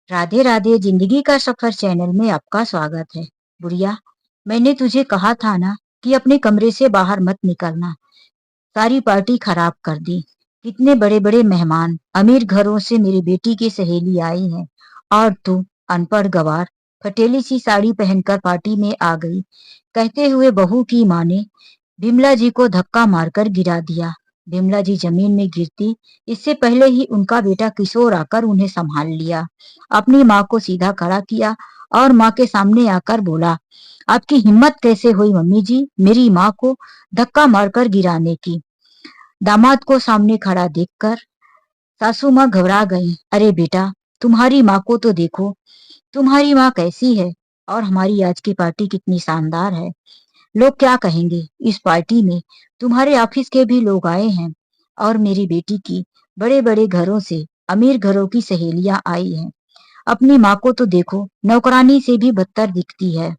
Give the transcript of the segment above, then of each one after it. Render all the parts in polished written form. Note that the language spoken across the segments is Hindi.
राधे राधे। जिंदगी का सफर चैनल में आपका स्वागत है। बुढ़िया, मैंने तुझे कहा था ना कि अपने कमरे से बाहर मत निकलना। सारी पार्टी खराब कर दी। कितने बड़े बड़े मेहमान, अमीर घरों से मेरी बेटी की सहेली आई है, और तू अनपढ़ गवार फटेली सी साड़ी पहनकर पार्टी में आ गई। कहते हुए बहू की माँ ने बिमला जी को धक्का मारकर गिरा दिया। बिमला जी जमीन में गिरती इससे पहले ही उनका बेटा किशोर आकर उन्हें संभाल लिया, अपनी माँ को सीधा खड़ा किया और माँ के सामने आकर बोला, आपकी हिम्मत कैसे हुई मम्मी जी मेरी माँ को धक्का मारकर गिराने की। दामाद को सामने खड़ा देखकर सासू माँ घबरा गई। अरे बेटा, तुम्हारी माँ को तो देखो, तुम्हारी माँ कैसी है और हमारी आज की पार्टी कितनी शानदार है। लोग क्या कहेंगे। इस पार्टी में तुम्हारे ऑफिस के भी लोग आए हैं और मेरी बेटी की बड़े बड़े घरों से अमीर घरों की सहेलियां आई हैं। अपनी माँ को तो देखो, नौकरानी से भी बदतर दिखती है।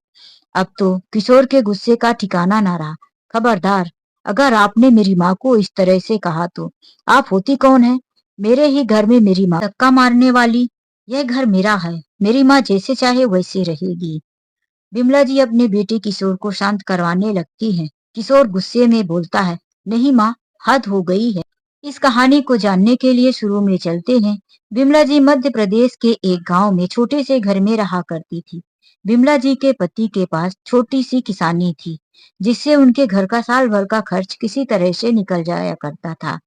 अब तो किशोर के गुस्से का ठिकाना ना रहा। खबरदार, अगर आपने मेरी माँ को इस तरह से कहा तो आप होती कौन है? मेरे ही घर में मेरी माँ धक्का मारने वाली। यह घर मेरा है, मेरी माँ जैसे चाहे वैसे रहेगी। बिमला जी अपने बेटे किशोर को शांत करवाने लगती हैं। किशोर गुस्से में बोलता है, नहीं माँ, हद हो गई है। इस कहानी को जानने के लिए शुरू में चलते हैं। बिमला जी मध्य प्रदेश के एक गांव में छोटे से घर में रहा करती थी। बिमला जी के पति के पास छोटी सी किसानी थी, जिससे उनके घर का साल भर का खर्च किसी तरह से निकल जाया करता था।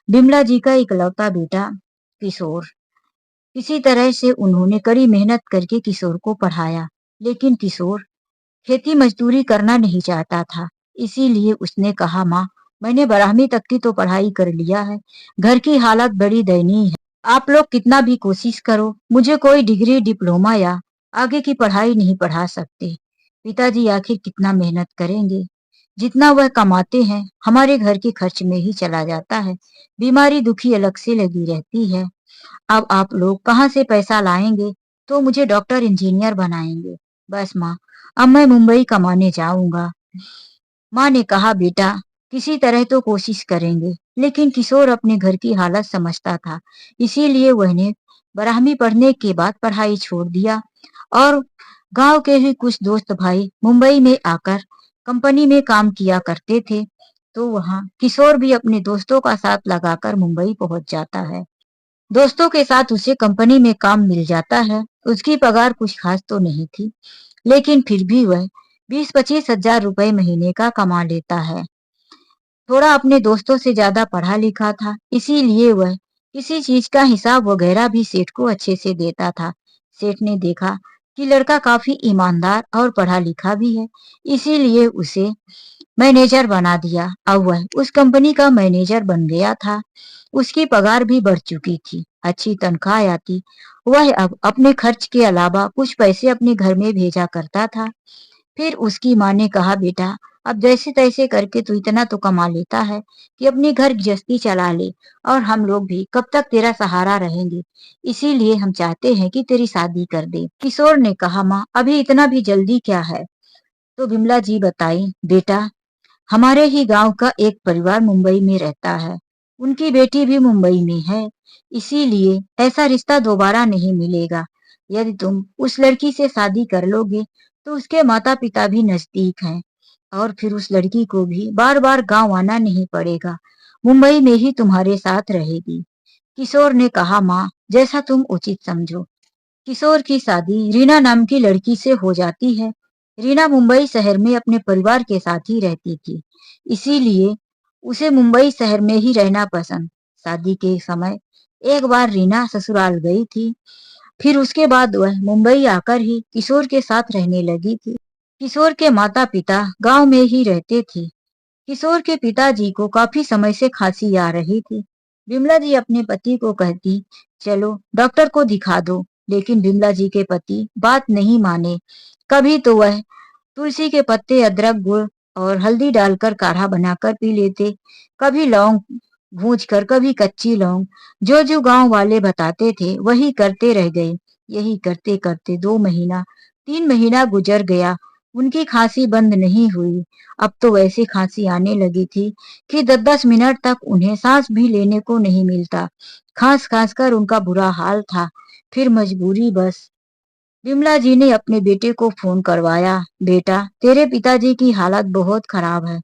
बिमला जी का इकलौता बेटा किशोर, किसी तरह से उन्होंने कड़ी मेहनत करके किशोर को पढ़ाया, लेकिन किशोर खेती मजदूरी करना नहीं चाहता था। इसीलिए उसने कहा, माँ, मैंने 12वीं तक की तो पढ़ाई कर लिया है, घर की हालत बड़ी दयनीय है। आप लोग कितना भी कोशिश करो, मुझे कोई डिग्री डिप्लोमा या आगे की पढ़ाई नहीं पढ़ा सकते। पिताजी आखिर कितना मेहनत करेंगे। जितना वह कमाते हैं हमारे घर के खर्च में ही चला जाता है। बीमारी दुखी अलग से लगी रहती है। अब आप लोग कहाँ से पैसा लाएंगे तो मुझे डॉक्टर इंजीनियर बनाएंगे। बस माँ, अब मैं मुंबई कमाने जाऊंगा। माँ ने कहा, बेटा, किसी तरह तो कोशिश करेंगे। लेकिन किशोर अपने घर की हालत समझता था, इसीलिए वहने 12वीं पढ़ने के बाद पढ़ाई छोड़ दिया और गांव के ही कुछ दोस्त भाई मुंबई में आकर कंपनी में काम किया करते थे। तो वहां किशोर भी अपने दोस्तों का साथ लगाकर मुंबई पहुंच जाता है। दोस्तों के साथ उसे कंपनी में काम मिल जाता है। उसकी पगार कुछ खास तो नहीं थी, लेकिन फिर भी वह 20-25 हजार रुपए महीने का कमा लेता है। थोड़ा अपने दोस्तों से ज्यादा पढ़ा लिखा था, इसीलिए वह किसी चीज का हिसाब वगैरह भी सेठ को अच्छे से देता था। सेठ ने देखा कि लड़का काफी ईमानदार और पढ़ा लिखा भी है, इसीलिए उसे मैनेजर बना दिया। अब वह उस कंपनी का मैनेजर बन गया था। उसकी पगार भी बढ़ चुकी थी, अच्छी तनख्वाह आती। वह अब अपने खर्च के अलावा कुछ पैसे अपने घर में भेजा करता था। फिर उसकी माँ ने कहा, बेटा, अब जैसे तैसे करके तू इतना तो कमा लेता है कि अपनी घर गृहस्थी चला ले, और हम लोग भी कब तक तेरा सहारा रहेंगे। इसीलिए हम चाहते हैं कि तेरी शादी कर दे। किशोर ने कहा, माँ, अभी इतना भी जल्दी क्या है? तो बिमला जी बताई, बेटा, हमारे ही गांव का एक परिवार मुंबई में रहता है। उनकी बेटी भी मुंबई में है, इसीलिए ऐसा रिश्ता दोबारा नहीं मिलेगा। यदि तुम उस लड़की से शादी कर लोगे तो उसके माता पिता भी नजदीक हैं, और फिर उस लड़की को भी बार बार गांव आना नहीं पड़ेगा, मुंबई में ही तुम्हारे साथ रहेगी। किशोर ने कहा, माँ, जैसा तुम उचित समझो। किशोर की शादी रीना नाम की लड़की से हो जाती है। रीना मुंबई शहर में अपने परिवार के साथ ही रहती थी, इसीलिए उसे मुंबई शहर में ही रहना पसंद। शादी के समय एक बार रीना ससुराल गई थी, फिर उसके बाद वह मुंबई आकर ही किशोर के साथ रहने लगी थी। किशोर के माता पिता गांव में ही रहते थे। किशोर के पिताजी को काफी समय से खांसी आ रही थी। बिमला जी अपने पति को कहती, चलो डॉक्टर को दिखा दो, लेकिन बिमला जी के पति बात नहीं माने। कभी तो वह तुलसी के पत्ते, अदरक, गुड़ और हल्दी डालकर काढ़ा बनाकर पी लेते, कभी लौंग भूंज कर, कभी कच्ची लौंग। जो जो गांव वाले बताते थे वही करते रह गए। यही करते करते 2 महीना, 3 महीना गुजर गया। उनकी खांसी बंद नहीं हुई। अब तो वैसी खांसी आने लगी थी कि 10-10 मिनट तक उन्हें सांस भी लेने को नहीं मिलता। खांस खांस कर उनका बुरा हाल था। फिर मजबूरी बस। विमला जी ने अपने बेटे को फोन करवाया। बेटा, तेरे पिताजी की हालत बहुत खराब है।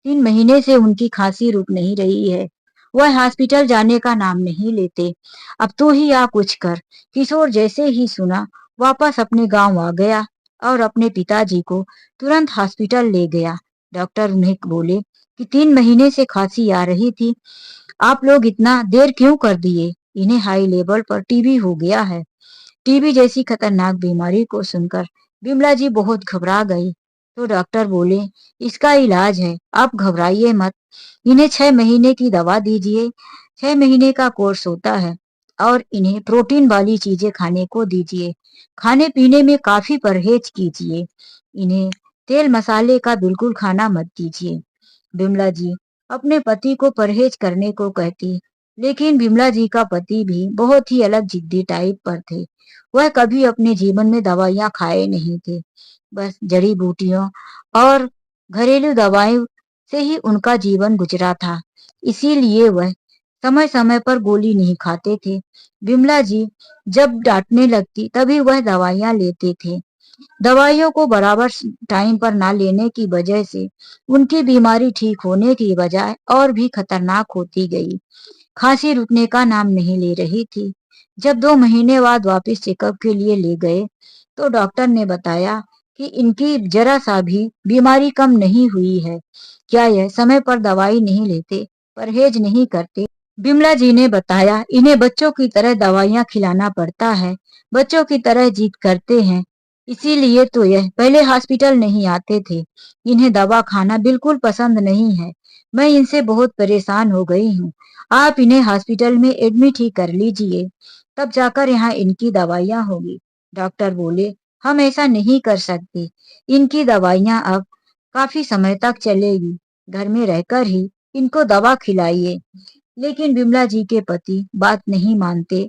3 महीने से उनकी खांसी रुक नहीं रही है। वह हॉस्पिटल जाने का नाम नहीं लेते। अब तू ही आ कुछ कर। किशोर जैसे ही सुना, वापस अपने गांव आ गया और अपने पिताजी को तुरंत हॉस्पिटल ले गया। डॉक्टर उन्हें बोले कि 3 महीने से खांसी आ रही थी। आप लोग इतना देर क्यों कर दिए? इन्हें हाई लेवल पर टीबी हो गया है। टीबी जैसी खतरनाक बीमारी को सुनकर बिमला जी बहुत घबरा गई। तो डॉक्टर बोले, इसका इलाज है, आप घबराइए मत। इन्हें 6 महीने की दवा दीजिए। 6 महीने का कोर्स होता है और इन्हें प्रोटीन वाली चीजें खाने को दीजिए। खाने पीने में काफी परहेज कीजिए। इन्हें तेल मसाले का बिल्कुल खाना मत दीजिए। बिमला जी अपने पति को परहेज करने को कहती, लेकिन बिमला जी का पति भी बहुत ही अलग जिद्दी टाइप पर थे। वह कभी अपने जीवन में दवाइयां खाए नहीं थे। बस जड़ी बूटियों और घरेलू दवाएं से ही उनका जीवन गुजरा था। इसीलिए वह समय समय पर गोली नहीं खाते थे। बिमला जी जब डांटने लगती तभी वह दवाइयां लेते थे। दवाइयों को बराबर टाइम पर ना लेने की वजह से उनकी बीमारी ठीक होने की बजाय और भी खतरनाक होती गई। खांसी रुकने का नाम नहीं ले रही थी। जब 2 महीने बाद वापस चेकअप के लिए ले गए तो डॉक्टर ने बताया कि इनकी जरा सा भी बीमारी कम नहीं हुई है। क्या यह समय पर दवाई नहीं लेते, परहेज नहीं करते? बिमला जी ने बताया, इन्हें बच्चों की तरह दवाइयां खिलाना पड़ता है। बच्चों की तरह जिद करते हैं। इसीलिए तो यह पहले हॉस्पिटल नहीं आते थे। इन्हें दवा खाना बिल्कुल पसंद नहीं है। मैं इनसे बहुत परेशान हो गई हूँ। आप इन्हें हॉस्पिटल में एडमिट ही कर लीजिए, तब जाकर यहाँ इनकी दवाइयाँ होगी। डॉक्टर बोले, हम ऐसा नहीं कर सकते। इनकी दवाइयाँ अब काफी समय तक चलेगी। घर में रहकर ही इनको दवा खिलाइए। लेकिन बिमला जी के पति बात नहीं मानते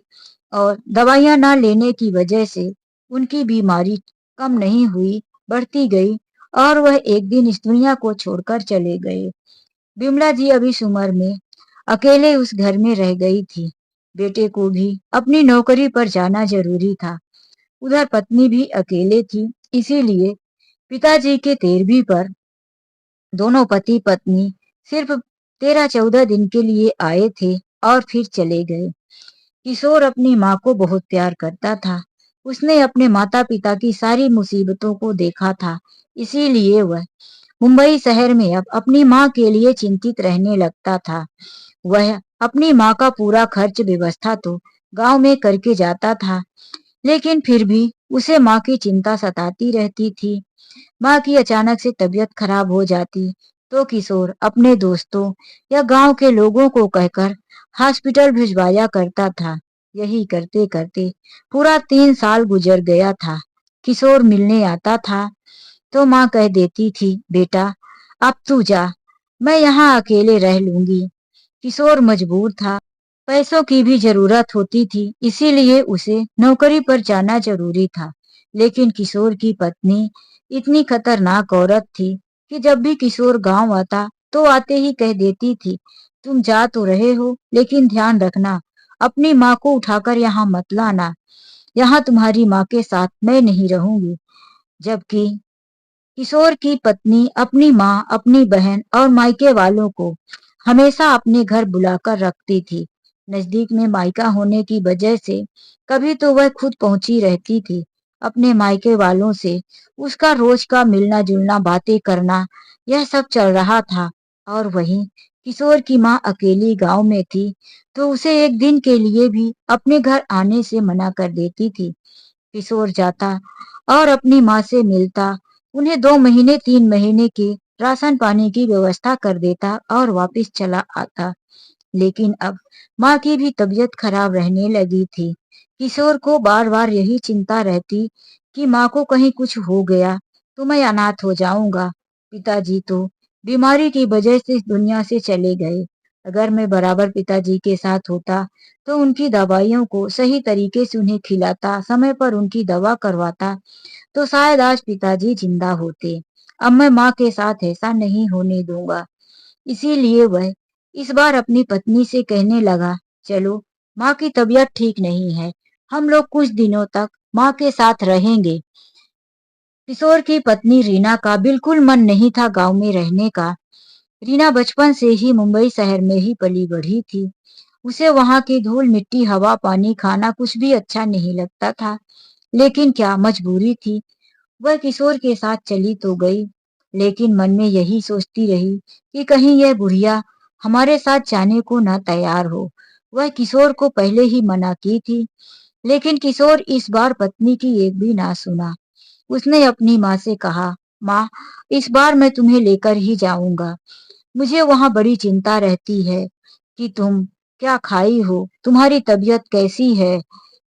और दवाइयां ना लेने की वजह से उनकी बीमारी कम नहीं हुई, बढ़ती गई और वह एक दिन इस दुनिया को छोड़कर चले गए। बिमला जी अब इस उम्र में अकेले उस घर में रह गई थी। बेटे को भी अपनी नौकरी पर जाना जरूरी था। उधर पत्नी भी अकेले थी। इसीलिए पिताजी के 13वीं पर दोनों पति पत्नी सिर्फ 13-14 दिन के लिए आए थे और फिर चले गए। किशोर अपनी माँ को बहुत प्यार करता था। उसने अपने माता पिता की सारी मुसीबतों को देखा था। इसीलिए वह मुंबई शहर में अब अपनी माँ के लिए चिंतित रहने लगता था। वह अपनी माँ का पूरा खर्च व्यवस्था तो गांव में करके जाता था, लेकिन फिर भी उसे माँ की चिंता सताती रहती थी। माँ की अचानक से तबीयत खराब हो जाती तो किशोर अपने दोस्तों या गांव के लोगों को कहकर हॉस्पिटल भिजवाया करता था। यही करते करते पूरा 3 साल गुजर गया था। किशोर मिलने आता था तो माँ कह देती थी, बेटा अब तू जा, मैं यहाँ अकेले रह लूंगी। किशोर मजबूर था। पैसों की भी जरूरत होती थी, इसीलिए उसे नौकरी पर जाना जरूरी था। लेकिन किशोर की पत्नी इतनी खतरनाक औरत थी कि जब भी किशोर गांव आता तो आते ही कह देती थी, तुम जा तो रहे हो लेकिन ध्यान रखना, अपनी माँ को उठाकर यहाँ मत लाना। यहाँ तुम्हारी माँ के साथ मैं नहीं रहूंगी। जबकि किशोर की पत्नी अपनी माँ, अपनी बहन और मायके वालों को हमेशा अपने घर बुलाकर रखती थी। नजदीक में मायका होने की वजह से कभी तो वह खुद पहुंची रहती थी अपने मायके वालों से। उसका रोज का मिलना जुलना, बातें करना, यह सब चल रहा था। और वहीं किशोर की माँ अकेली गांव में थी तो उसे एक दिन के लिए भी अपने घर आने से मना कर देती थी। किशोर जाता और अपनी माँ से मिलता, उन्हें 2 महीने 3 महीने के राशन पानी की व्यवस्था कर देता और वापस चला आता। लेकिन अब माँ की भी तबीयत खराब रहने लगी थी। किशोर को बार बार यही चिंता रहती कि माँ को कहीं कुछ हो गया तो मैं अनाथ हो जाऊंगा। पिताजी तो बीमारी की वजह से इस दुनिया से चले गए। अगर मैं बराबर पिताजी के साथ होता तो उनकी दवाइयों को सही तरीके से उन्हें खिलाता, समय पर उनकी दवा करवाता, तो शायद आज पिताजी जिंदा होते। अब मैं माँ के साथ ऐसा नहीं होने दूंगा। इसीलिए वह इस बार अपनी पत्नी से कहने लगा, चलो, माँ की तबीयत ठीक नहीं है, हम लोग कुछ दिनों तक माँ के साथ रहेंगे। किशोर की पत्नी रीना का बिल्कुल मन नहीं था गांव में रहने का। रीना बचपन से ही मुंबई शहर में ही पली बढ़ी थी। उसे वहां की धूल मिट्टी हवा पानी खाना कुछ भी अच्छा नहीं लगता था। लेकिन क्या मजबूरी थी। वह किशोर के साथ चली तो गई, लेकिन मन में यही सोचती रही कि कहीं यह बुढ़िया हमारे साथ जाने को न तैयार हो। वह किशोर को पहले ही मना की थी, लेकिन किशोर इस बार पत्नी की एक भी ना सुना। उसने अपनी माँ से कहा, माँ, इस बार मैं तुम्हें लेकर ही जाऊंगा। मुझे वहां बड़ी चिंता रहती है कि तुम क्या खाई हो, तुम्हारी तबीयत कैसी है।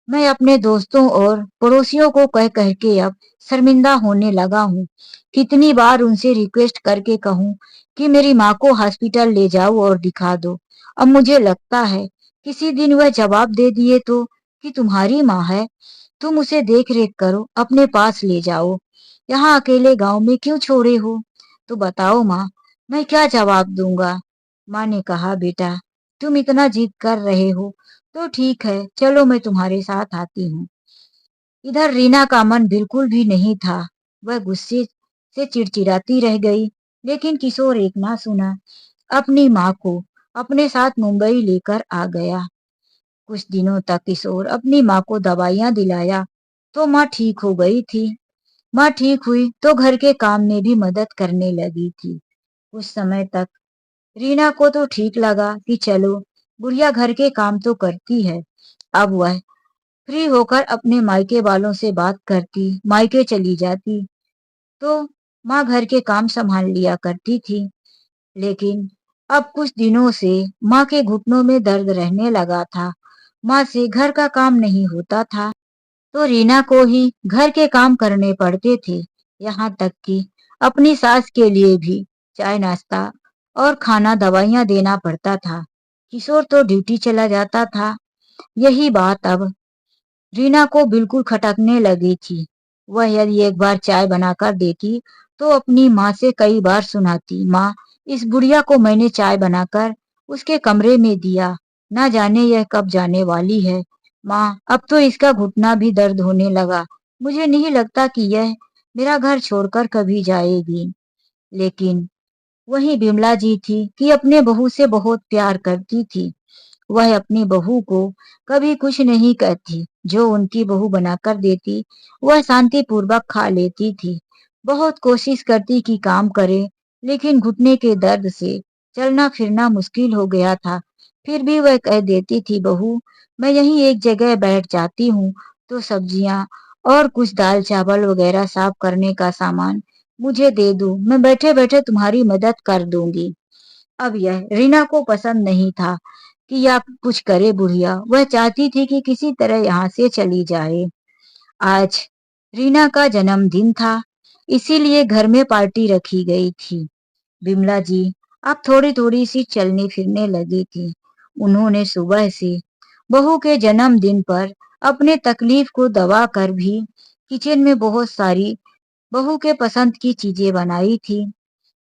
मैं अपने दोस्तों और पड़ोसियों को कह कह के अब शर्मिंदा होने लगा हूँ। कितनी बार उनसे रिक्वेस्ट करके कहूँ कि मेरी माँ को हॉस्पिटल ले जाओ और दिखा दो। अब मुझे लगता है किसी दिन वह जवाब दे दिए तो कि तुम्हारी माँ है, तुम उसे देख रेख करो, अपने पास ले जाओ। यहाँ अकेले गांव में क्यों छोड़े हो? तो बताओ माँ, मैं क्या जवाब दूंगा? माँ ने कहा, बेटा, तुम इतना जिद कर रहे हो तो ठीक है, चलो मैं तुम्हारे साथ आती हूँ। इधर रीना का मन बिल्कुल भी नहीं था। वह गुस्से से चिड़चिड़ाती रह गई, लेकिन किशोर एक ना सुना। अपनी माँ को अपने साथ मुंबई लेकर आ गया। कुछ दिनों तक किशोर अपनी माँ को दवाइयां दिलाया तो माँ ठीक हो गई थी। माँ ठीक हुई तो घर के काम में भी मदद करने लगी थी। कुछ समय तक रीना को तो ठीक लगा कि चलो, बुढ़िया घर के काम तो करती है। अब वह फ्री होकर अपने मायके वालों से बात करती, मायके चली जाती तो माँ घर के काम संभाल लिया करती थी। लेकिन अब कुछ दिनों से माँ के घुटनों में दर्द रहने लगा था। माँ से घर का काम नहीं होता था तो रीना को ही घर के काम करने पड़ते थे। यहाँ तक कि अपनी सास के लिए भी चाय नाश्ता और खाना दवाइयाँ देना पड़ता था। किशोर तो ड्यूटी चला जाता था। यही बात अब रीना को बिल्कुल खटकने लगी थी। वह यदि एक बार चाय बनाकर देती तो अपनी माँ से कई बार सुनाती, माँ, इस बुढ़िया को मैंने चाय बनाकर उसके कमरे में दिया, ना जाने यह कब जाने वाली है। माँ, अब तो इसका घुटना भी दर्द होने लगा। मुझे नहीं लगता कि यह मेरा घर छोड़कर कभी जाएगी। लेकिन वही बिमला जी थी कि अपने बहू से बहुत प्यार करती थी। वह अपनी बहू को कभी कुछ नहीं कहती। जो उनकी बहू बनाकर देती वह शांति पूर्वक खा लेती थी। बहुत कोशिश करती कि काम करे, लेकिन घुटने के दर्द से चलना फिरना मुश्किल हो गया था। फिर भी वह कह देती थी, बहू, मैं यहीं एक जगह बैठ जाती हूँ तो सब्जियां और कुछ दाल चावल वगैरह साफ करने का सामान मुझे दे दो, मैं बैठे बैठे तुम्हारी मदद कर दूंगी। अब यह रीना को पसंद नहीं था कि आप कुछ करे बुढ़िया। वह चाहती थी कि किसी तरह यहाँ से चली जाए। आज रीना का जन्मदिन था, इसीलिए घर में पार्टी रखी गई थी। बिमला जी अब थोड़ी थोड़ी सी चलने फिरने लगी थी। उन्होंने सुबह से बहू के जन्मदिन पर अपने तकलीफ को दबा कर भी किचन में बहुत सारी बहू के पसंद की चीजें बनाई थी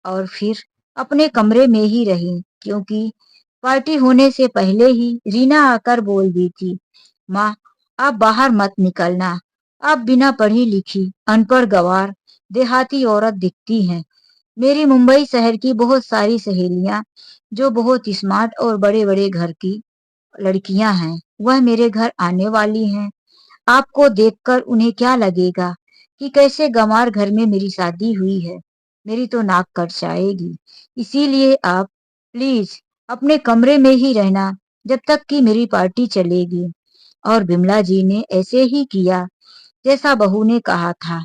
और फिर अपने कमरे में ही रही, क्योंकि पार्टी होने से पहले ही रीना आकर बोल दी थी, माँ, आप बाहर मत निकलना। आप बिना पढ़ी लिखी अनपढ़ गवार देहाती औरत दिखती हैं। मेरी मुंबई शहर की बहुत सारी सहेलियां जो बहुत स्मार्ट और बड़े बड़े घर की लड़कियां हैं, वह मेरे घर आने वाली हैं। आपको देखकर उन्हें क्या लगेगा कि कैसे गंवार घर में मेरी शादी हुई है। मेरी तो नाक कट जाएगी। इसीलिए आप प्लीज अपने कमरे में ही रहना जब तक कि मेरी पार्टी चलेगी। और बिमला जी ने ऐसे ही किया जैसा बहू ने कहा था।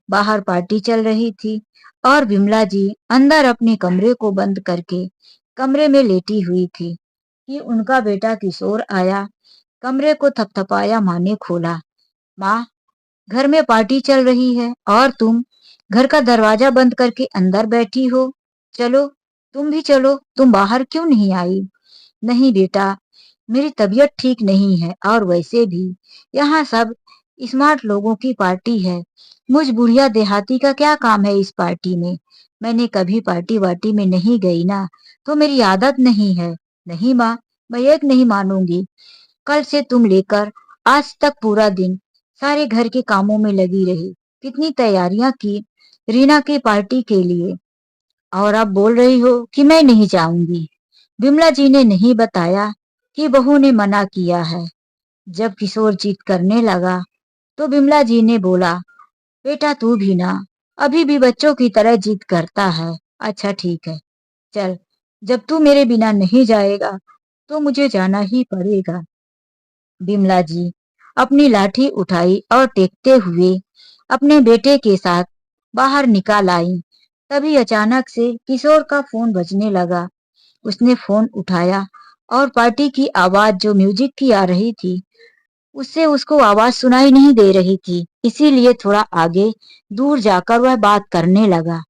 बाहर पार्टी चल रही थी और बिमला जी अंदर अपने कमरे को बंद करके कमरे में लेटी हुई थी कि उनका बेटा किशोर आया। कमरे को थपथपाया, माँ ने खोला। माँ, घर में पार्टी चल रही है और तुम घर का दरवाजा बंद करके अंदर बैठी हो। चलो, तुम भी चलो, तुम बाहर क्यों नहीं आई? नहीं बेटा, मेरी तबीयत ठीक नहीं है और वैसे भी यहाँ सब स्मार्ट लोगों की पार्टी है। मुझ बुढ़िया देहाती का क्या काम है इस पार्टी में? मैंने कभी पार्टी वार्टी में नहीं गई ना, तो मेरी आदत नहीं है। नहीं माँ, मैं एक नहीं मानूंगी। कल से तुम लेकर आज तक पूरा दिन सारे घर के कामों में लगी रही, कितनी तैयारियां की रीना की पार्टी के लिए, और अब बोल रही हो कि मैं नहीं जाऊंगी। बिमला जी ने नहीं बताया कि बहू ने मना किया है। जब किशोर जिद करने लगा तो बिमला जी ने बोला, बेटा तू भी ना अभी भी बच्चों की तरह जिद करता है। अच्छा ठीक है, चल, जब तू मेरे बिना नहीं जाएगा तो मुझे जाना ही पड़ेगा। बिमला जी अपनी लाठी उठाई और टेकते हुए अपने बेटे के साथ बाहर निकाल आई। तभी अचानक से किशोर का फोन बजने लगा। उसने फोन उठाया और पार्टी की आवाज जो म्यूजिक की आ रही थी, उससे उसको आवाज सुनाई नहीं दे रही थी, इसीलिए थोड़ा आगे दूर जाकर वह बात करने लगा।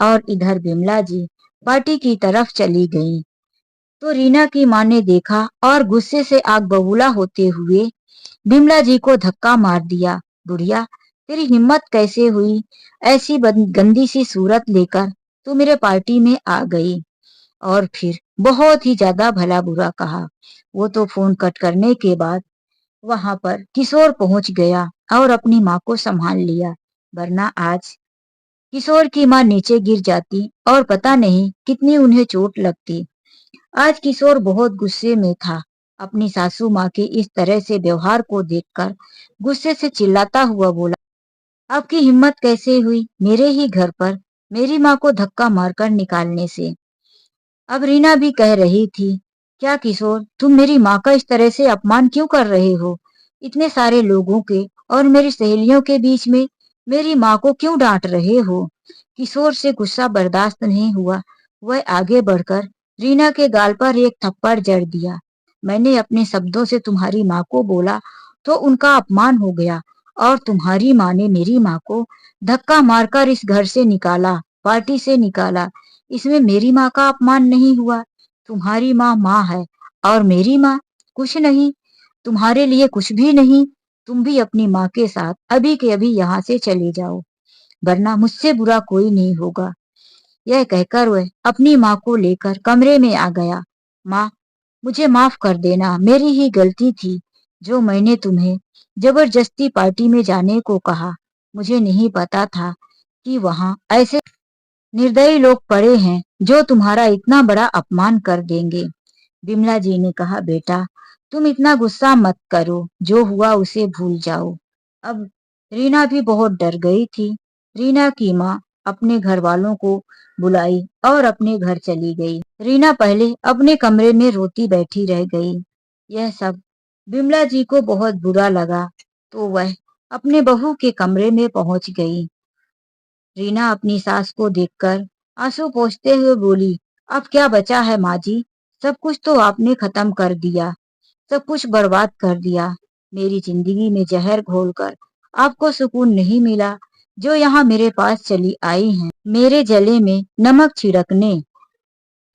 और इधर बिमला जी पार्टी की तरफ चली गई तो रीना की माँ ने देखा और गुस्से से आग बबूला होते हुए बिमला जी को धक्का मार दिया। बुढ़िया, तेरी हिम्मत कैसे हुई ऐसी गंदी सी सूरत लेकर तू मेरे पार्टी में आ गई। और फिर बहुत ही ज्यादा भला बुरा कहा। वो तो फोन कट करने के बाद वहां पर किशोर पहुंच गया और अपनी माँ को संभाल लिया, वरना आज किशोर की माँ नीचे गिर जाती और पता नहीं कितनी उन्हें चोट लगती। आज किशोर बहुत गुस्से में था। अपनी सासू माँ के इस तरह से व्यवहार को देखकर गुस्से से चिल्लाता हुआ बोला, आपकी हिम्मत कैसे हुई मेरे ही घर पर मेरी माँ को धक्का मारकर निकालने से। अब रीना भी कह रही थी, क्या किशोर, तुम मेरी माँ का इस तरह से अपमान क्यों कर रहे हो? इतने सारे लोगों के और मेरी सहेलियों के बीच में मेरी माँ को क्यों डांट रहे हो? किशोर से गुस्सा बर्दाश्त नहीं हुआ। वह आगे बढ़कर रीना के गाल पर एक थप्पड़ जड़ दिया। मैंने अपने शब्दों से तुम्हारी माँ को बोला तो उनका अपमान हो गया, और तुम्हारी माँ ने मेरी माँ को धक्का मारकर इस घर से निकाला, पार्टी से निकाला। इसमें मेरी माँ का अपमान नहीं हुआ। तुम्हारी माँ माँ है और मेरी माँ कुछ नहीं, तुम्हारे लिए कुछ भी नहीं। तुम भी अपनी माँ के साथ अभी के अभी यहाँ से चले जाओ, वरना मुझसे बुरा कोई नहीं होगा। यह कहकर वह अपनी माँ को लेकर कमरे में आ गया। माँ, मुझे माफ कर देना, मेरी ही गलती थी जो मैंने तुम्हें जबरदस्ती पार्टी में जाने को कहा। मुझे नहीं पता था कि वहां ऐसे निर्दयी लोग पड़े हैं जो तुम्हारा इतना बड़ा अपमान कर देंगे। बिमला जी ने कहा, बेटा तुम इतना गुस्सा मत करो, जो हुआ उसे भूल जाओ। अब रीना भी बहुत डर गई थी। रीना की माँ अपने घर वालों को बुलाई और अपने घर चली गई। रीना पहले अपने कमरे में रोती बैठी रह गई। यह सब बिमला जी को बहुत बुरा लगा, तो वह अपने बहू के कमरे में पहुंच गई। रीना अपनी सास को देखकर आंसू पोंछते हुए बोली, अब क्या बचा है माँ जी? सब कुछ तो आपने खत्म कर दिया, सब कुछ बर्बाद कर दिया। मेरी जिंदगी में जहर घोलकर आपको सुकून नहीं मिला, जो यहाँ मेरे पास चली आई हैं मेरे जले में नमक छिड़कने।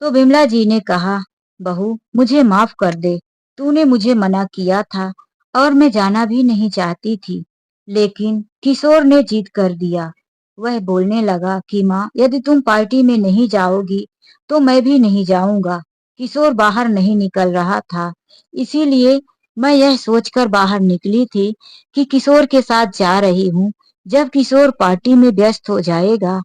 तो बिमला जी ने कहा, बहू मुझे माफ कर दे, तूने मुझे मना किया था और मैं जाना भी नहीं चाहती थी, लेकिन किशोर ने जिद कर दिया। वह बोलने लगा कि माँ, यदि तुम पार्टी में नहीं जाओगी तो मैं भी नहीं जाऊंगा। किशोर बाहर नहीं निकल रहा था, इसीलिए मैं यह सोचकर बाहर निकली थी कि किशोर के साथ जा रही हूँ। जब किशोर पार्टी में व्यस्त हो जाएगा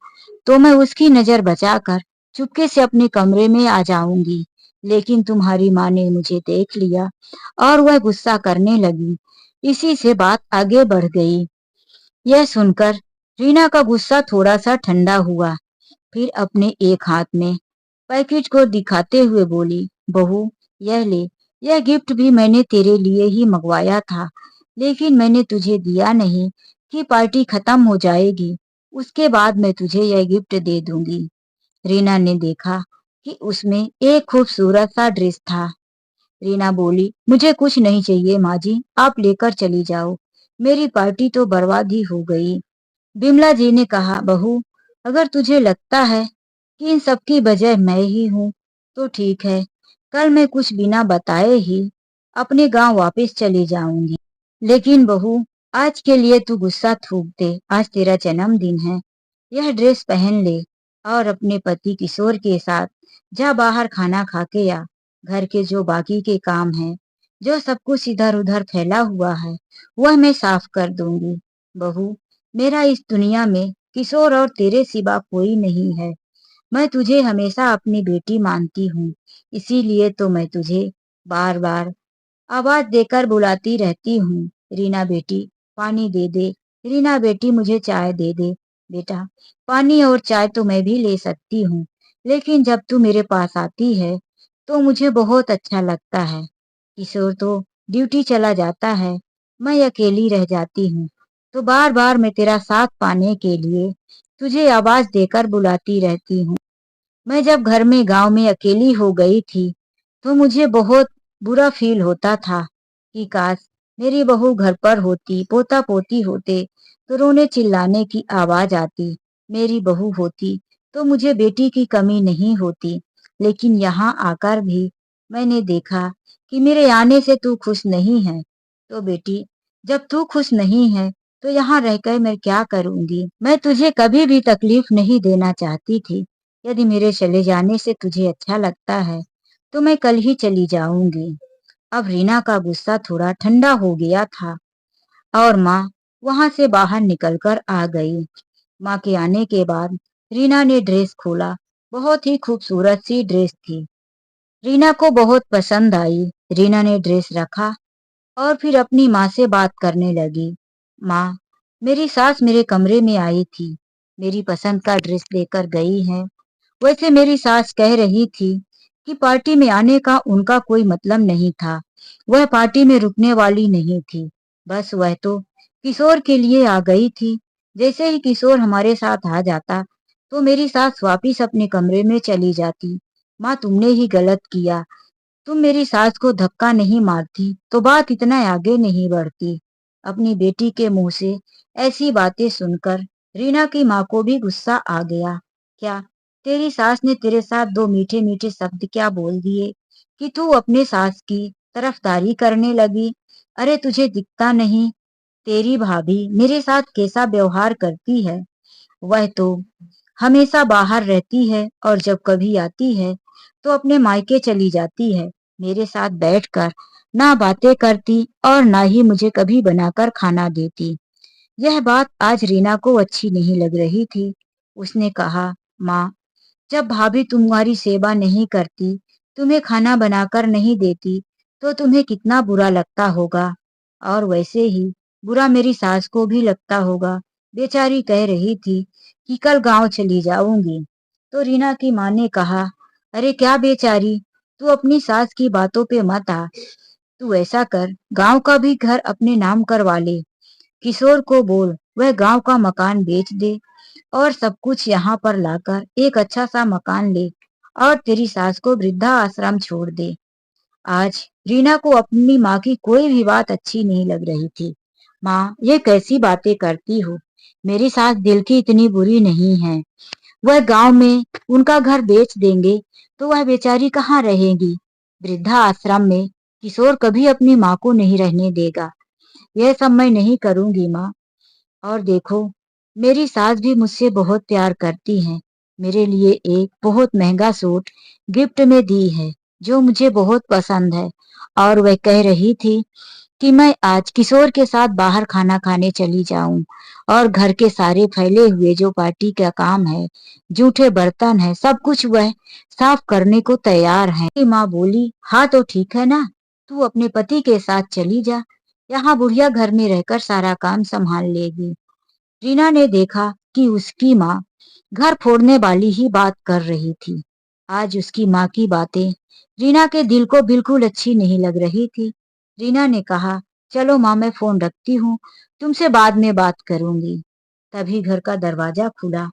तो मैं उसकी नजर बचाकर चुपके से अपने कमरे में आ जाऊंगी। लेकिन तुम्हारी माँ ने मुझे देख लिया और वह गुस्सा करने लगी। इसी से बात आगे बढ़ गई। यह सुनकर रीना का गुस्सा थोड़ा सा ठंडा हुआ। फिर अपने एक हाथ में पैकेज को दिखाते हुए बोली, बहू यह ले, यह गिफ्ट भी मैंने तेरे लिए ही मंगवाया था, लेकिन मैंने तुझे दिया नहीं कि पार्टी खत्म हो जाएगी उसके बाद मैं तुझे यह गिफ्ट दे दूंगी। रीना ने देखा कि उसमें एक खूबसूरत सा ड्रेस था। रीना बोली, मुझे कुछ नहीं चाहिए माँ जी, आप लेकर चली जाओ, मेरी पार्टी तो बर्बाद ही हो गई। बिमला जी ने कहा, बहू अगर तुझे लगता है कि इन सब की वजह मैं ही हूँ तो ठीक है, कल मैं कुछ बिना बताए ही अपने गांव वापस चली जाऊंगी। लेकिन बहू आज के लिए तू गुस्सा थूक दे, आज तेरा जन्मदिन है, यह ड्रेस पहन ले और अपने पति किशोर के साथ जा बाहर खाना खा के आ। घर के जो बाकी के काम हैं जो सब कुछ इधर उधर फैला हुआ है वह मैं साफ कर दूंगी। बहू, मेरा इस दुनिया में किशोर और तेरे सिवा कोई नहीं है। मैं तुझे हमेशा अपनी बेटी मानती हूँ, इसीलिए तो मैं तुझे बार बार आवाज देकर बुलाती रहती हूँ। रीना बेटी, पानी दे दे। रीना बेटी, मुझे चाय दे दे। बेटा, पानी और चाय तो मैं भी ले सकती हूँ, लेकिन जब तू मेरे पास आती है तो मुझे बहुत अच्छा लगता है। किशोर तो ड्यूटी चला जाता है, मैं अकेली रह जाती हूँ, तो बार बार मैं तेरा साथ पाने के लिए तुझे आवाज देकर बुलाती रहती हूँ। मैं जब घर में गांव में अकेली हो गई थी तो मुझे बहुत बुरा फील होता था कि काश मेरी बहू घर पर होती, पोता पोती होते तो रोने चिल्लाने की आवाज आती। मेरी बहू होती तो मुझे बेटी की कमी नहीं होती। लेकिन यहाँ आकर भी मैंने देखा कि मेरे आने से तू खुश नहीं है। तो बेटी, जब तू खुश नहीं है तो यहाँ रहकर मैं क्या करूंगी। मैं तुझे कभी भी तकलीफ नहीं देना चाहती थी। यदि मेरे चले जाने से तुझे अच्छा लगता है तो मैं कल ही चली जाऊंगी। अब रीना का गुस्सा थोड़ा ठंडा हो गया था और माँ वहां से बाहर निकलकर आ गई। माँ के आने के बाद रीना ने ड्रेस खोला। बहुत ही खूबसूरत सी ड्रेस थी। रीना को बहुत पसंद आई। रीना ने ड्रेस रखा और फिर अपनी माँ से बात करने लगी। माँ, मेरी सास मेरे कमरे में आई थी, मेरी पसंद का ड्रेस लेकर गई है। वैसे मेरी सास कह रही थी कि पार्टी में आने का उनका कोई मतलब नहीं था। वह पार्टी में रुकने वाली नहीं थी। बस वह तो किशोर के लिए आ गई थी। जैसे ही किशोर हमारे साथ आ जाता तो मेरी सास वापिस अपने कमरे में चली जाती। माँ, तुमने ही गलत किया। तुम मेरी सास को धक्का नहीं मारती तो बात इतना आगे नहीं बढ़ती। अपनी बेटी के मुंह से ऐसी बातें सुनकर रीना की माँ को भी गुस्सा आ गया। क्या तेरी सास ने तेरे साथ दो मीठे मीठे शब्द क्या बोल दिए कि तू अपने सास की तरफदारी करने लगी। अरे तुझे दिखता नहीं तेरी भाभी मेरे साथ कैसा व्यवहार करती है। वह तो हमेशा बाहर रहती है और जब कभी आती है तो अपने मायके चली जाती है। मेरे साथ बैठकर ना बातें करती और ना ही मुझे कभी बनाकर खाना देती। यह बात आज रीना को अच्छी नहीं लग रही थी। उसने कहा, माँ, जब भाभी तुम्हारी सेवा नहीं करती, तुम्हें खाना बनाकर नहीं देती, तो तुम्हें कितना बुरा लगता होगा। और वैसे ही बुरा मेरी सास को भी लगता होगा। बेचारी कह रही थी कि कल गांव चली जाऊंगी। तो रीना की माँ ने कहा, अरे क्या बेचारी, तू अपनी सास की बातों पे मत आ। तू ऐसा कर, गांव का भी घर अपने नाम करवा ले। किशोर को बोल वह गांव का मकान बेच दे और सब कुछ यहाँ पर लाकर एक अच्छा सा मकान ले और तेरी सास को वृद्धा आश्रम छोड़ दे। आज रीना को अपनी माँ की कोई भी बात अच्छी नहीं लग रही थी। माँ, ये कैसी बातें करती हो। मेरी सास दिल की इतनी बुरी नहीं है। वह गांव में उनका घर बेच देंगे तो वह बेचारी कहाँ रहेगी। वृद्धा आश्रम में किशोर कभी अपनी माँ को नहीं रहने देगा। यह सब मैं नहीं करूंगी माँ। और देखो, मेरी सास भी मुझसे बहुत प्यार करती है। मेरे लिए एक बहुत महंगा सूट गिफ्ट में दी है जो मुझे बहुत पसंद है। और वह कह रही थी कि मैं आज किशोर के साथ बाहर खाना खाने चली जाऊं और घर के सारे फैले हुए जो पार्टी का काम है, जूठे बर्तन है, सब कुछ वह साफ करने को तैयार है। मेरी माँ बोली, हाँ तो ठीक है ना, तू अपने पति के साथ चली जा। यहाँ बुढ़िया घर में रहकर सारा काम संभाल लेगी। रीना ने देखा कि उसकी माँ घर फोड़ने वाली ही बात कर रही थी। आज उसकी माँ की बातें रीना के दिल को बिल्कुल अच्छी नहीं लग रही थी। रीना ने कहा, चलो माँ, मैं फोन रखती हूँ, तुमसे बाद में बात करूंगी। तभी घर का दरवाजा खुला।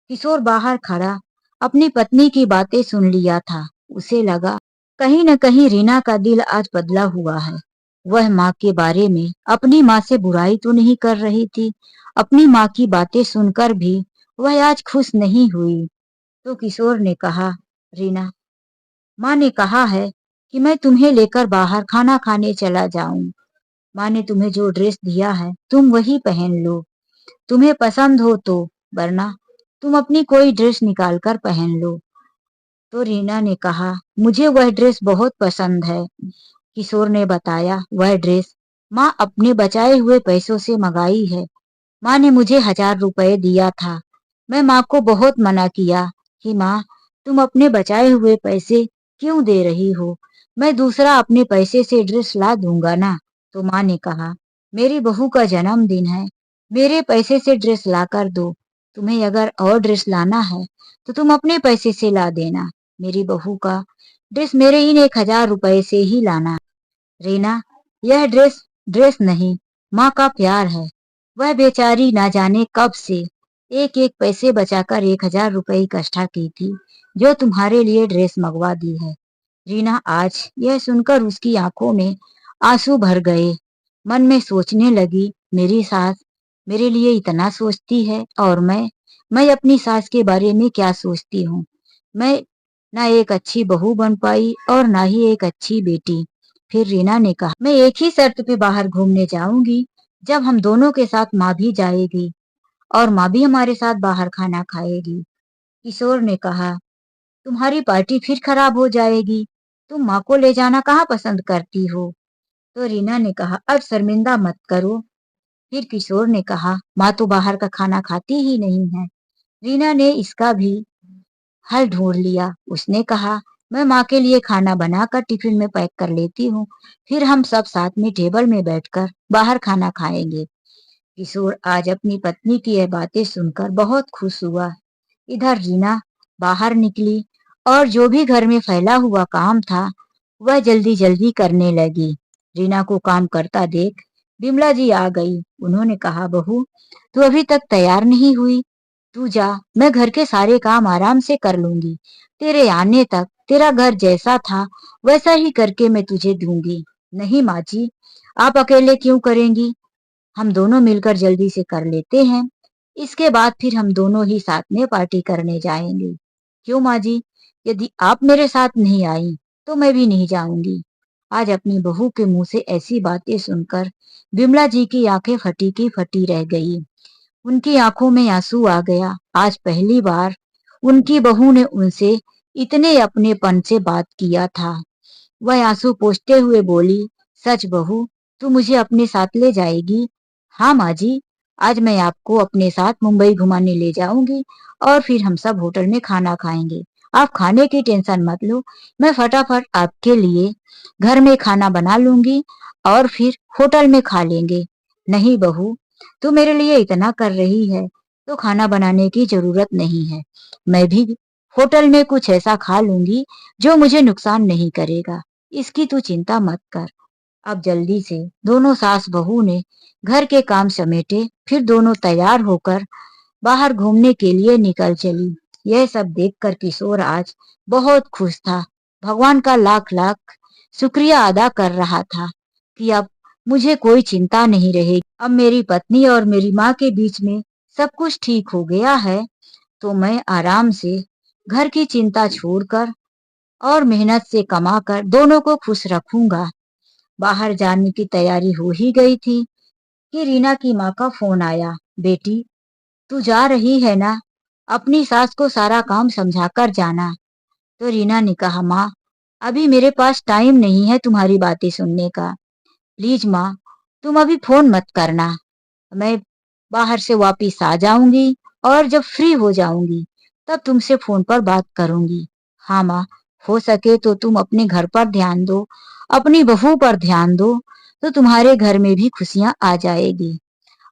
किशोर बाहर खड़ा अपनी पत्नी की बातें सुन लिया था। उसे लगा कहीं न कहीं रीना का दिल आज बदला हुआ है। वह माँ के बारे में अपनी माँ से बुराई तो नहीं कर रही थी। अपनी माँ की बातें सुनकर भी वह आज खुश नहीं हुई। तो किशोर ने कहा, रीना, माँ ने कहा है कि मैं तुम्हें लेकर बाहर खाना खाने चला जाऊं। माँ ने तुम्हें जो ड्रेस दिया है तुम वही पहन लो, तुम्हें पसंद हो तो, वरना तुम अपनी कोई ड्रेस निकाल कर पहन लो। तो रीना ने कहा, मुझे वह ड्रेस बहुत पसंद है, किशोर ने बताया, वह ड्रेस माँ अपने बचाए हुए पैसों से मंगाई है। माँ ने मुझे 1000 रुपए दिया था। मैं माँ को बहुत मना किया कि माँ, तुम अपने बचाए हुए पैसे क्यों दे रही हो? मैं दूसरा अपने पैसे से ड्रेस ला दूंगा ना। तो माँ ने कहा, मेरी बहू का जन्मदिन है, मेरे पैसे से ड्रेस ला कर दो। तुम्हें अगर और ड्रेस लाना है तो तुम अपने पैसे से ला देना। मेरी बहू का ड्रेस मेरे इन 1000 रुपए से ही लाना। रीना, यह ड्रेस ड्रेस नहीं, माँ का प्यार है। वह बेचारी ना जाने कब से एक एक पैसे बचाकर 1000 रुपए इकट्ठा की थी, जो तुम्हारे लिए ड्रेस मंगवा दी है। रीना, आज यह सुनकर उसकी आंखों में आंसू भर गए। मन में सोचने लगी, मेरी सास मेरे लिए इतना सोचती है और मैं अपनी सास के बारे में क्या सोचती हूँ। मैं ना एक अच्छी बहू बन पाई और ना ही एक अच्छी बेटी। फिर रीना ने कहा, मैं एक ही शर्त पे बाहर घूमने जाऊंगी, जब हम दोनों के साथ माँ भी जाएगी और माँ भी हमारे साथ बाहर खाना खाएगी। किशोर ने कहा, तुम्हारी पार्टी फिर खराब हो जाएगी। तुम माँ को ले जाना कहाँ पसंद करती हो? तो रीना ने कहा, अब शर्मिंदा मत करो। फिर किशोर ने कहा, माँ तो बाहर का खाना खाती ही नहीं है। रीना ने इसका भी हल ढूंढ लिया। उसने कहा, मैं माँ के लिए खाना बनाकर टिफिन में पैक कर लेती हूँ, फिर हम सब साथ में टेबल में बैठकर बाहर खाना खाएंगे। किशोर आज अपनी पत्नी की यह बातें सुनकर बहुत खुश हुआ। इधर रीना बाहर निकली और जो भी घर में फैला हुआ काम था वह जल्दी जल्दी करने लगी। रीना को काम करता देख बिमला जी आ गई। उन्होंने कहा, बहू, तू अभी तक तैयार नहीं हुई? तू जा, मैं घर के सारे काम आराम से कर लूंगी। तेरे आने तक तेरा घर जैसा था वैसा ही करके मैं तुझे दूंगी। नहीं माँ जी, आप अकेले क्यों करेंगी? हम दोनों मिलकर जल्दी से कर लेते हैं। इसके बाद फिर हम दोनों ही साथ में पार्टी करने जाएंगे। क्यों माँ जी? यदि आप मेरे साथ नहीं आई तो मैं भी नहीं जाऊंगी। आज अपनी बहू के मुंह से ऐसी बातें सुनकर बिमला जी की आंखें फटी की फटी रह गई। उनकी आंखों में आंसू आ गया। आज पहली बार उनकी बहू ने उनसे इतने अपनेपन से बात किया था। वह आंसू पोंछते हुए बोली, सच बहू, तू मुझे अपने साथ ले जाएगी? हाँ माँ जी, आज मैं आपको अपने साथ मुंबई घुमाने ले जाऊंगी और फिर हम सब होटल में खाना खाएंगे। आप खाने की टेंशन मत लो, मैं फटाफट आपके लिए घर में खाना बना लूंगी और फिर होटल में खा लेंगे। नहीं बहू, तू मेरे लिए इतना कर रही है तो खाना बनाने की जरूरत नहीं है। मैं भी होटल में कुछ ऐसा खा लूंगी जो मुझे नुकसान नहीं करेगा। इसकी तू चिंता मत कर। अब जल्दी से दोनों सास बहू ने घर के काम समेटे, फिर दोनों तैयार होकर बाहर घूमने के लिए निकल चली। यह सब देखकर किशोर आज बहुत खुश था। भगवान का लाख लाख शुक्रिया अदा कर रहा था कि अब मुझे कोई चिंता नहीं रहेगी। अब मेरी पत्नी और मेरी माँ के बीच में सब कुछ ठीक हो गया है, तो मैं आराम से घर की चिंता छोड़कर और मेहनत से कमाकर दोनों को खुश रखूंगा। बाहर जाने की तैयारी हो ही गई थी कि रीना की माँ का फोन आया। बेटी, तू जा रही है ना? अपनी सास को सारा काम समझाकर जाना। तो रीना ने कहा, माँ, अभी मेरे पास टाइम नहीं है तुम्हारी बातें सुनने का। प्लीज माँ, तुम अभी फोन मत करना। मैं बाहर से वापिस आ जाऊंगी और जब फ्री हो जाऊंगी तब तुमसे फोन पर बात करूंगी। हाँ माँ, हो सके तो तुम अपने घर पर ध्यान दो, अपनी बहू पर ध्यान दो, तो तुम्हारे घर में भी खुशियां आ जाएगी।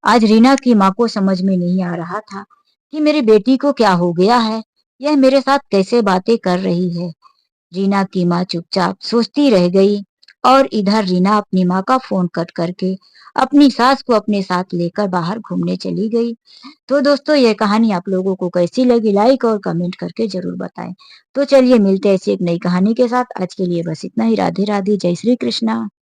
आज रीना की माँ को समझ में नहीं आ रहा था कि मेरी बेटी को क्या हो गया है, यह मेरे साथ कैसे बातें कर रही है। रीना की माँ चुपचाप सोचती रह गई और इधर रीना अपनी माँ का फोन कट करके अपनी सास को अपने साथ लेकर बाहर घूमने चली गई। तो दोस्तों, यह कहानी आप लोगों को कैसी लगी, लाइक और कमेंट करके जरूर बताएं। तो चलिए मिलते हैं ऐसी एक नई कहानी के साथ। आज के लिए बस इतना ही। राधे राधे, जय श्री कृष्णा।